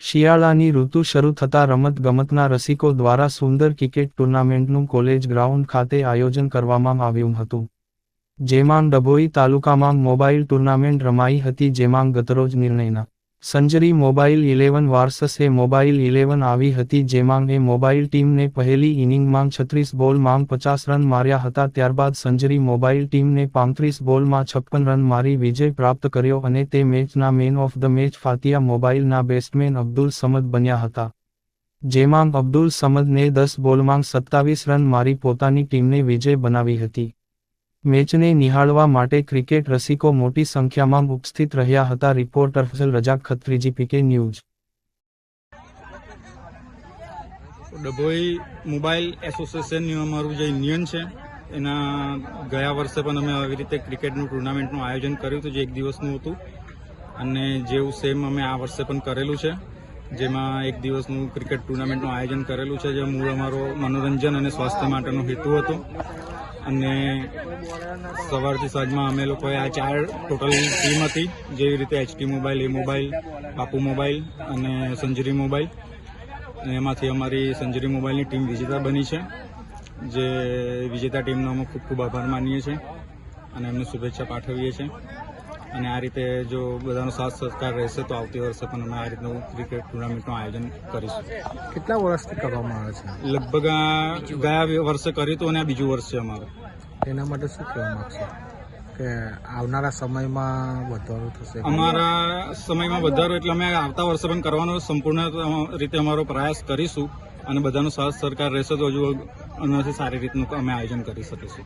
શિયાળાની ઋતુ શરૂ થતાં રમતગમતના રસિકો દ્વારા સુંદર ક્રિકેટ ટૂર્નામેન્ટનું કોલેજ ગ્રાઉન્ડ ખાતે આયોજન કરવામાં આવ્યું હતું. જેમાં ડભોઈ તાલુકામાં મોબાઈલ ટૂર્નામેન્ટ રમાઈ હતી, જેમાં ગતરોજ નિર્ણયના સંજરી મોબાઈલ 11 વાર્સસે મોબાઈલ 11 આવી હતી, જેમાં એ મોબાઈલ ટીમને પહેલી ઇનિંગમાં 36 બોલમાં 50 રન માર્યા હતા. ત્યારબાદ સંજરી મોબાઈલ ટીમને 35 બોલમાં 56 રન મારી વિજય પ્રાપ્ત કર્યો અને તે મેચના મેન ઓફ ધ મેચ ફાતિયા મોબાઈલના બેટ્સમેન અબ્દુલ સમદ બન્યા હતા. જેમાં અબ્દુલ સમદને 10 બોલમાં 27 રન મારી પોતાની ટીમને વિજય બનાવી હતી. મેચને નિહાળવા માટે ક્રિકેટ રસિકો મોટી સંખ્યામાં ઉપસ્થિત રહ્યા હતા. રિપોર્ટર ફઝલ રજાક ખત્રીજી, પીકે ન્યૂઝ. ડભોઈ મોબાઈલ એસોસિએશનનું અમારું જે યુનિયન છે એના ગયા વર્ષે પણ અમે આવી રીતે ક્રિકેટનું ટુર્નામેન્ટનું આયોજન કર્યું હતું, જે એક દિવસનું હતું, અને જેવું સેમ અમે આ વર્ષે પણ કરેલું છે, જેમાં એક દિવસનું ક્રિકેટ ટુર્નામેન્ટનું આયોજન કરેલું છે, જે મૂળ અમારો મનોરંજન અને સ્વાસ્થ્ય માટેનો હેતુ હતો. અને સવારથી સાંજમાં અમે લોકોએ આ 4 ટોટલ ટીમ હતી, જેવી રીતે એચટી મોબાઈલ, એ મોબાઈલ, બાપુ મોબાઈલ અને સંજરી મોબાઈલ, અને એમાંથી અમારી સંજરી મોબાઈલની ટીમ વિજેતા બની છે, જે વિજેતા ટીમનો અમે ખૂબ ખૂબ આભાર માનીએ છીએ અને એમને શુભેચ્છા પાઠવીએ છીએ. અને આ રીતે જો બધાનો સાથ સહકાર રહેશે તો આવતી વર્ષે પણ અમે આ રીતનું ક્રિકેટ ટુર્નામેન્ટનું આયોજન કરીશું. કેટલા વર્ષથી કરવામાં આવે છે? લગભગ ગયા વર્ષે કર્યું હતું અને આ બીજું વર્ષ છે અમારું. એના માટે શું કહેવા માંગશો કે આવનારા સમયમાં વધારો થશે? અમારા સમયમાં વધારો એટલે અમે આવતા વર્ષે પણ કરવાનો સંપૂર્ણ રીતે અમારો પ્રયાસ કરીશું, અને બધાનો સાથ સહકાર રહેશે તો હજુ આનાથી સારી રીતનું અમે આયોજન કરી શકીશું.